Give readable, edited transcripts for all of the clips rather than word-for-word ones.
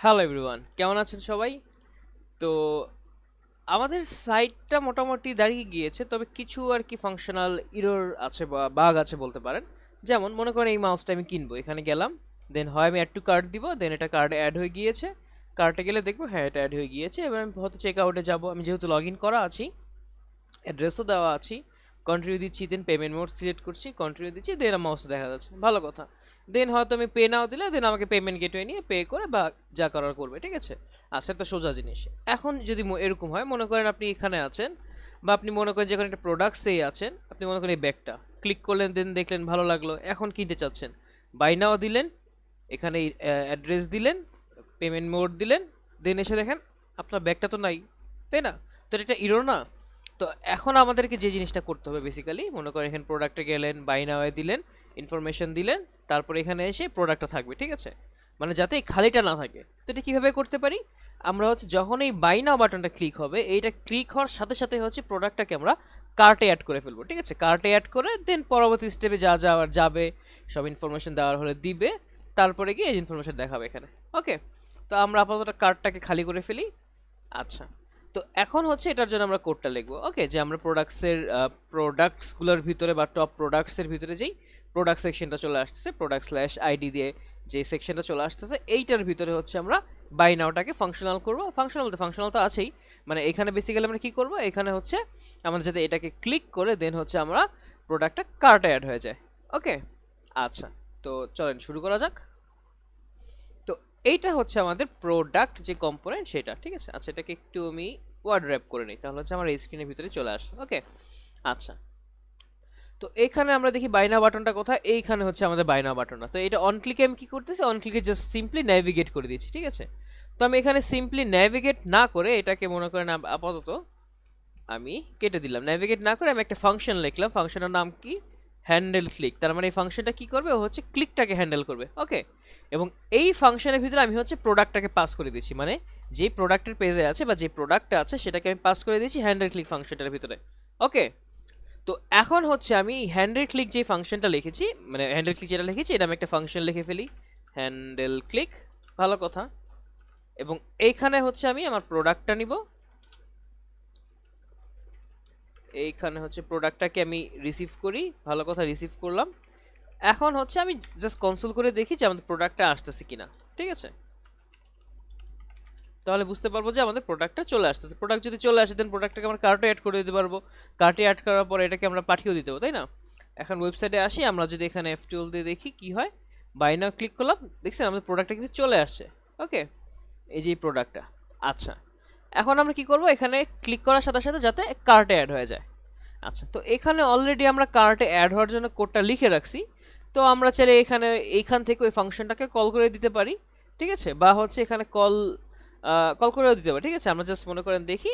Hello everyone, কেমন আছেন সবাই? তো আমাদের সাইটটা মোটামুটি দাঁড়িয়ে গিয়েছে, তবে কিছু আর কি ফাংশনাল ইরর আছে বা বাগ আছে বলতে পারেন। যেমন মনে করেন এই মাউসটা আমি কিনবো, এখানে গেলাম, দেন হয় আমি অ্যাড টু কার্ট দিব, দেন এটা কার্ডে অ্যাড হয়ে গিয়েছে। কার্টে গেলে দেখবো হ্যাঁ এটা অ্যাড হয়ে গিয়েছে। এবার আমি হয়তো চেক আউটে যাবো, আমি যেহেতু লগ ইন করা আছি, অ্যাড্রেসও দেওয়া আছি, কন্টিনিউ দিচ্ছি, দেন পেমেন্ট মোড সিলেক্ট করছি, কন্টিনিউ দিচ্ছি, দেন মাউস দেখা যাচ্ছে, ভালো কথা। দেন হয়তো আমি পে নাও দিলে দেন আমাকে পেমেন্ট গেটওয়ে নিয়ে পে করে বা যা করার করবে, ঠিক আছে। আচ্ছা, একটা সোজা জিনিস। এখন যদি এরকম হয়, মনে করেন আপনি এখানে আছেন, বা আপনি মনে করেন যেখানে একটা প্রোডাক্টসেই আছেন, আপনি মনে করেন এই ব্যাগটা ক্লিক করলেন, দেন দেখলেন ভালো লাগলো, এখন কিনতে চাচ্ছেন, বাই নাও দিলেন, এখানে অ্যাড্রেস দিলেন, পেমেন্ট মোড দিলেন, দেন এসে দেখেন আপনার ব্যাগটা তো নাই, তাই না? তো এটা ইরো না? তো এখন আমাদেরকে যে জিনিসটা করতে হবে বেসিক্যালি, মনে করেন এখানে প্রোডাক্টে গেলেন, বাই নাওয়ে দিলেন, ইনফরমেশন দিলেন, তারপর এখানে এসে প্রোডাক্টটা থাকবে, ঠিক আছে, মানে যাতে এই খালিটা না থাকে। তো এটা কীভাবে করতে পারি? আমরা হচ্ছে যখন এই বাই নাও বাটনটা ক্লিক হবে, এইটা ক্লিক হওয়ার সাথে সাথে হচ্ছে প্রোডাক্টটাকে আমরা কার্টে অ্যাড করে ফেলবো, ঠিক আছে। কার্টে অ্যাড করে দেন পরবর্তী স্টেপে যা যাওয়ার যাবে, সব ইনফরমেশন দেওয়ার হলে দিবে, তারপরে গিয়ে এই ইনফরমেশন দেখাবে এখানে। ওকে, তো আমরা আপাতত কার্টটাকে খালি করে ফেলি। আচ্ছা, তো এখন হচ্ছে এটার জন্য আমরা কোডটা লিখবো। ওকে, যে আমরা প্রোডাক্টসগুলোর ভিতরে বা টপ প্রোডাক্টসের ভিতরে যেই প্রোডাক্ট সেকশনটা চলে আসতেছে, প্রোডাক্ট স্ল্যাশ আইডি দিয়ে যে সেকশনটা চলে আসতেছে, এইটার ভিতরে হচ্ছে আমরা বাই নাওটাকে ফাংশনাল করব। ফাংশনাল তো আছেই, মানে এখানে বেসিক্যালি আমরা কি করব, এখানে হচ্ছে আমাদের যাতে এটাকে ক্লিক করে দেন হচ্ছে আমরা প্রোডাক্টটা কার্টে অ্যাড হয়ে যায়। ওকে, আচ্ছা, তো চলেন শুরু করা যাক। তো এইটা হচ্ছে আমাদের প্রোডাক্ট যে কম্পোনেন্ট সেটা, ঠিক আছে। আচ্ছা, এটাকে একটু আমি ওয়ার্ড র্যাপ করে নিই, তাহলে হচ্ছে আমার এই স্ক্রিনের ভিতরে চলে আসলো। ওকে, আচ্ছা, তো এখানে আমরা দেখি বাইনা বাটনটা কোথায়, এইখানে হচ্ছে আমাদের বাইনা বাটনটা। তো এটা অন ক্লিকে আমি কি করতেছি, অন ক্লিকে জাস্ট সিম্পলি নেভিগেট করে দিচ্ছি, ঠিক আছে। তো আমি এখানে সিম্পলি নেভিগেট না করে এটাকে মনে করেন আপাতত আমি কেটে দিলাম। নেভিগেট না করে আমি একটা ফাংশন লিখলাম, ফাংশনের নাম কি, হ্যান্ডেল ক্লিক। তার মানে এই ফাংশনটা কি করবে, ও হচ্ছে ক্লিকটাকে হ্যান্ডেল করবে। ওকে, এবং এই ফাংশনের ভিতরে আমি হচ্ছে প্রোডাক্টটাকে পাস করে দিচ্ছি, মানে যে প্রোডাক্টের পেজে আছে বা যে প্রোডাক্টটা আছে সেটাকে আমি পাস করে দিচ্ছি হ্যান্ডেল ক্লিক ফাংশনটার ভিতরে। ওকে, তো এখন হচ্ছে আমি হ্যান্ডেল ক্লিক যে ফাংশনটা লিখেছি, মানে হ্যান্ডেল ক্লিক যেটা লিখেছি, এটা আমি একটা ফাংশন লিখে ফেলি, হ্যান্ডেল ক্লিক, ভালো কথা। এবং এইখানে হচ্ছে আমি আমার প্রোডাক্টটা নিব, এইখানে হচ্ছে প্রোডাক্টটাকে আমি রিসিভ করি, ভালো কথা, রিসিভ করলাম। এখন হচ্ছে আমি জাস্ট কনসোল করে দেখি যে আমাদের প্রোডাক্টটা আসতেছে কিনা, ঠিক আছে। তাহলে বুঝতে পারবো যে আমাদের প্রোডাক্টটা চলে আসতেছে। প্রোডাক্ট যদি চলে আসে দেন প্রোডাক্টটাকে আমরা কার্টে অ্যাড করে দিতে পারবো। কার্টে অ্যাড করার পর এটাকে আমরা পাঠিয়েও দিতে পারবো, তাই না? এখন ওয়েবসাইটে আসি, আমরা যদি এখানে F12 দিয়ে দেখি কি হয়, বাই নাও ক্লিক করলাম, দেখছেন আমাদের প্রোডাক্টটা কিন্তু চলে আসছে। ওকে, এই যে এই প্রোডাক্টটা। আচ্ছা, এখন আমরা কি করব, এখানে ক্লিক করার সাথে সাথে যাতে কার্টে অ্যাড হয়ে যায়। আচ্ছা, তো এখানে অলরেডি আমরা কার্টে অ্যাড হওয়ার জন্য কোডটা লিখে রাখছি। তো আমরা চাইলে এইখান থেকে ওই ফাংশনটাকে কল করে দিতে পারি, ঠিক আছে, বা হচ্ছে এখানে কল করেও দিতে পারি, ঠিক আছে। আমরা জাস্ট মনে করেন দেখি,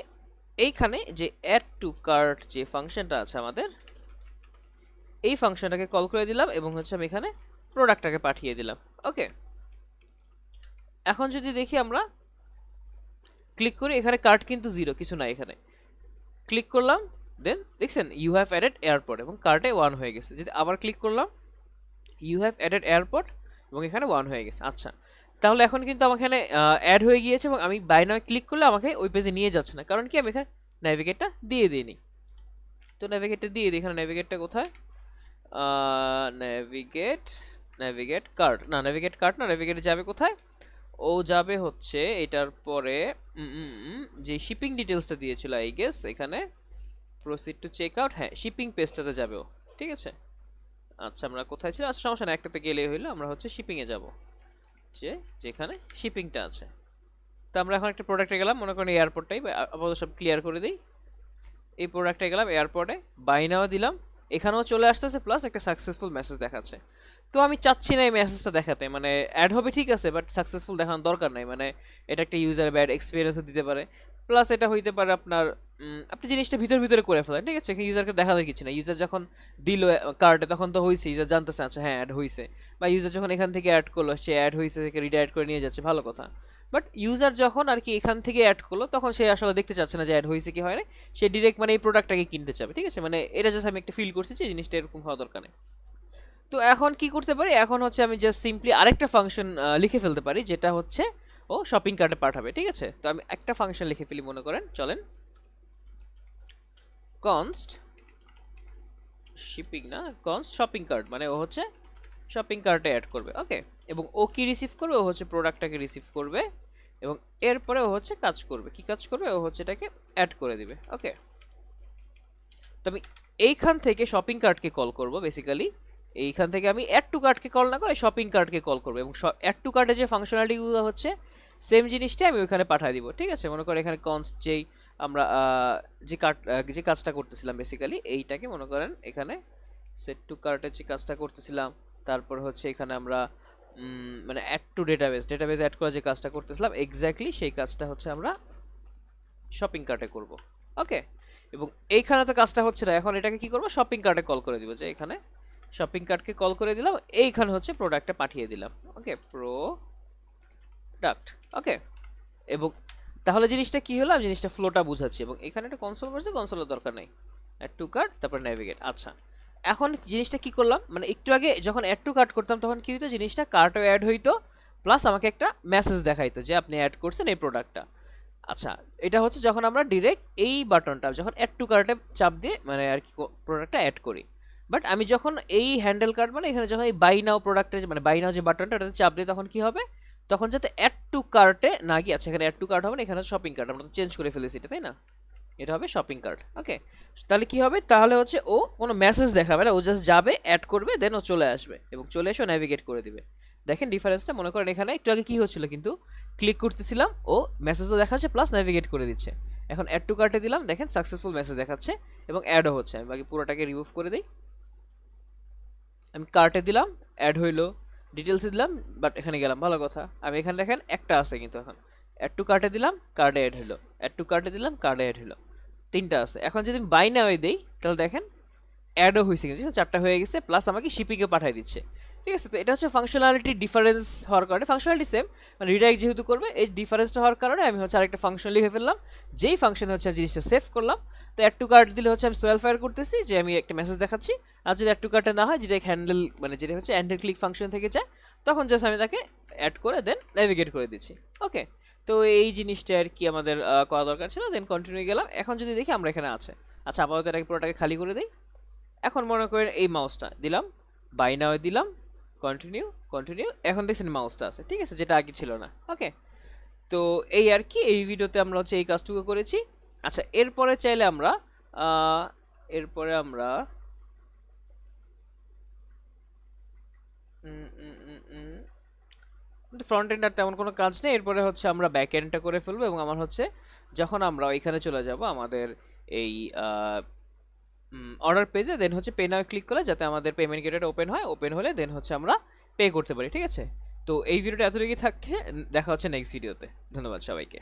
এইখানে যে অ্যাড টু কার্ট যে ফাংশনটা আছে আমাদের, এই ফাংশনটাকে কল করে দিলাম এবং হচ্ছে আমি এখানে প্রোডাক্টটাকে পাঠিয়ে দিলাম। ওকে, এখন যদি দেখি আমরা ক্লিক করি, এখানে কার্ট কিন্তু জিরো, কিছু নাই এখানে। ক্লিক করলাম, দেন দেখছেন ইউ হ্যাভ অ্যাডেড এয়ারপোর্ট এবং কার্টে 1 হয়ে গেছে। যদি আবার ক্লিক করলাম, ইউ হ্যাভ অ্যাডেড এয়ারপোর্ট এবং এখানে 1 হয়ে গেছে। আচ্ছা, তাহলে এখন কিন্তু আমার এখানে অ্যাড হয়ে গিয়েছে এবং আমি বাই নাও ক্লিক করলে আমাকে ওই পেজে নিয়ে যাচ্ছে না, কারণ কি আমি এখানে নেভিগেটটা দিয়ে দিইনি। তো নেভিগেটটা দিয়ে দিই, এখানে নেভিগেটটা কোথায়, নেভিগেট, নেভিগেট কার্ট না, নেভিগেট কার্ট না, নেভিগেট যাবে কোথায়, ও যাবে হচ্ছে এটার পরে যে শিপিং ডিটেলসটা দিয়েছিল আই গেস, এখানে প্রসিড টু চেক আউট, হ্যাঁ শিপিং পেজটাতে যাবে ও, ঠিক আছে। আচ্ছা, আমরা কোথায় ছিল, আচ্ছা সমস্যা না, একটাতে গেলেই হইলো, আমরা হচ্ছে শিপিংয়ে যাব, যেখানে শিপিংটা আছে। তো আমরা এখন একটা প্রোডাক্টে গেলাম, মনে করেন এয়ারপোর্টটাই আপাতত সব ক্লিয়ার করে দিই। এই প্রোডাক্টে গেলাম, এয়ারপোর্টে বাই নাও দিলাম, এখানেও চলে আসতেছে, প্লাস একটা সাকসেসফুল মেসেজ দেখাচ্ছে। তো আমি চাচ্ছি না এই মেসেজটা দেখাতে, মানে অ্যাড হবে ঠিক আছে, বাট সাকসেসফুল দেখানোর দরকার নাই, মানে এটা একটা ইউজার ব্যাড এক্সপিরিয়েন্সও দিতে পারে, প্লাস এটা হইতে পারে আপনার আপনি জিনিসটা ভিতরে করে ফেলেন, ঠিক আছে, ইউজারকে দেখানোর কিছু না। ইউজার যখন দিল কার্ডে তখন তো হয়েছে, ইউজার জানতেছে আচ্ছা হ্যাঁ অ্যাড হয়েছে, বা ইউজার যখন এখান থেকে অ্যাড করলো, সে অ্যাড হয়েছে থেকে রিডাইরেক্ট করে নিয়ে যাচ্ছে, ভালো কথা। বাট ইউজার যখন আর কি এখান থেকে অ্যাড করলো, তখন সে আসলে দেখতে চাচ্ছে না যে অ্যাড হয়েছে কি হয় না, সে ডিরেক্ট মানে এই প্রোডাক্টটাকে কিনতে চাবে, ঠিক আছে। মানে এটা জাস্ট আমি একটা ফিল করছি যে জিনিসটা এরকম হওয়া দরকার নেই। তো এখন কি করতে পারি, এখন হচ্ছে আমি জাস্ট সিম্পলি আরেকটা ফাংশন লিখে ফেলতে পারি, যেটা হচ্ছে ও শপিং কার্টে পাঠাবে, ঠিক আছে। তো আমি একটা ফাংশন লিখে ফেলি, মনে করেন, চলেন, কনস্ট শিপিং না, কনস্ট শপিং কার্ট, মানে ও হচ্ছে শপিং কার্টে অ্যাড করবে, ওকে। এবং ও কি রিসিভ করবে, ও হচ্ছে প্রোডাক্টটাকে রিসিভ করবে, এবং এরপরে ও হচ্ছে কাজ করবে, কি কাজ করবে, ও হচ্ছে এটাকে অ্যাড করে দিবে, ওকে। তো আমি এইখান থেকে শপিং কার্টকে কল করব বেসিক্যালি, এইখান থেকে আমি অ্যাড টু কার্টকে কল না করে শপিং কার্টকে কল করব, এবং অ্যাড টু কার্টে যে ফাংশনালিটিগুলো হচ্ছে সেম জিনিসটাই আমি ওইখানে পাঠিয়ে দিব, ঠিক আছে। মনে করো এখানে কনস্ট যেই আমরা যে কার্ট যে কাজটা করতেছিলাম বেসিক্যালি এইটাকে মনে করেন এখানে সেট টু কার্টের যে কাজটা করতেছিলাম, তারপর হচ্ছে এখানে আমরা মানে অ্যাড টু ডেটাবেস অ্যাড করা যে কাজটা করতেছিলাম এক্স্যাক্টলি সেই কাজটা হচ্ছে আমরা শপিং কার্টে করব, ওকে। এবং এইখানে তো কাজটা হচ্ছে না, এখন এটাকে কি করব, শপিং কার্টে কল করে দিব, যে এখানে শপিং কার্টকে কল করে দিলাম, এইখানে হচ্ছে প্রোডাক্টটা পাঠিয়ে দিলাম, ওকে, প্রোডাক্ট, ওকে। এবং তাহলে জিনিসটা কি হলো, আমি জিনিসটা ফ্লোটা বুঝাচ্ছি, এবং এখানে একটা কনসোল বসছে, কনসোলের দরকার নেই, অ্যাড টু কার্ট তারপর নেভিগেট, আচ্ছা। এখন জিনিসটা কি করলাম, মানে একটু আগে যখন অ্যাড টু কার্ট করতাম তখন কি হতো, জিনিসটা কার্টও অ্যাড হইতো, প্লাস আমাকে একটা মেসেজ দেখাইতো যে আপনি অ্যাড করছেন এই প্রোডাক্টটা। আচ্ছা, এটা হচ্ছে যখন আমরা ডিরেক্ট এই বাটনটা যখন অ্যাড টু কার্টে চাপ দিয়ে মানে আর কি প্রোডাক্টটা অ্যাড করি। বাট আমি যখন এই হ্যান্ডেল কার্ট মানে এখানে যখন এই বাই নাও প্রোডাক্টের মানে বাই নাও যে বাটনটা ওটাতে চাপ দিই তখন কি হবে, তখন যাতে অ্যাড টু কার্টে না গিয়ে, আচ্ছা এখানে অ্যাড টু কার্ট হবে না, এখানে শপিং কার্ট, আমরা তো চেঞ্জ করে ফেলেছি এটা, তাই না, এটা হবে শপিং কার্ট, ওকে। তাহলে কি হবে, তাহলে হচ্ছে ও কোনো মেসেজ দেখাবে না, ও জাস্ট যাবে অ্যাড করবে, দেন ও চলে আসবে এবং চলে এসে নেভিগেট করে দিবে। দেখেন ডিফারেন্সটা, মনে করেন এখানে একটু আগে কি হচ্ছিল, কিন্তু ক্লিক করতেছিলাম ও মেসেজও দেখাচ্ছে প্লাস নেভিগেট করে দিচ্ছে। এখন অ্যাড টু কার্টে দিলাম, দেখেন সাকসেসফুল মেসেজ দেখাচ্ছে এবং অ্যাডও হচ্ছে। আমি বাকি পুরোটাকে রিমুভ করে দিই, আমি কার্টে দিলাম, অ্যাড হইলো, ডিটেলসে দিলাম, বাট এখানে গেলাম, ভালো কথা, আমি এখানে দেখেন একটা আছে, কিন্তু এখন অ্যাড টু কার্টে দিলাম, কার্ডে অ্যাড হলো, অ্যাড টু কার্টে দিলাম, কার্ডে অ্যাড হলো, তিনটা আছে। এখন যদি আমি বাই নাওয়ে দিই তাহলে দেখেন অ্যাডও হয়েছে, কিন্তু চারটা হয়ে গেছে, প্লাস আমাকে শিপিংয়ে পাঠিয়ে দিচ্ছে, ঠিক আছে। তো এটা হচ্ছে ফাংশনালিটি ডিফারেন্স হওয়ার কারণে, ফাংশনালিটি সেম, মানে রিডাইরেক্ট যেহেতু করবে, এই ডিফারেন্সটা হওয়ার কারণে আমি হচ্ছে আরেকটা ফাংশন লিখে ফেললাম, যেই ফাংশন হচ্ছে আমি জিনিসটা সেভ করলাম। তো অ্যাড টু কার্ট দিলে হচ্ছে আমি সোয়েল ফায়ার করতেছি যে আমি একটা মেসেজ দেখাচ্ছি, আর যদি অ্যাড টু কার্টে না হয়, যেটা হ্যান্ডেল মানে যেটা হচ্ছে হ্যান্ডেল ক্লিক ফাংশন থেকে যায়, তখন জাস্ট আমি তাকে অ্যাড করে দেন নেভিগেট করে দিচ্ছি, ওকে। তো এই জিনিসটা আর কি আমাদের করা দরকার ছিল, দেন কন্টিনিউ গেলাম। এখন যদি দেখি আমরা এখানে আছে, আচ্ছা আপাতত এটাকে পুরোটাকে খালি করে দিই। এখন মনে করেন এই মাউসটা দিলাম, বাই নাও দিলাম, কন্টিনিউ কন্টিনিউ, এখন দেখছেন মাউসটা আছে, ঠিক আছে, যেটা আগে ছিল না, ওকে। তো এই আর কি, এই ভিডিওতে আমরা হচ্ছে এই কাজটুকু করেছি। আচ্ছা এরপরে চাইলে আমরা এরপরে আমরা ফ্রন্ট এন্ড আর তেমন কোনো কাজ নেই, এরপরে হচ্ছে আমরা ব্যাক এন্ডটা করে ফেলবো। এবং আমার হচ্ছে যখন আমরা এখানে চলে যাব আমাদের এই অর্ডার পেজে, দেন হচ্ছে পে নাও ক্লিক করে যাতে আমাদের পেমেন্ট গেটওয়েটা ওপেন হয়, ওপেন হলে দেন হচ্ছে আমরা পে করতে পারি, ঠিক আছে। তো এই ভিডিওটা এতটুকুই থাকছে, দেখা হচ্ছে নেক্সট ভিডিওতে, ধন্যবাদ সবাইকে।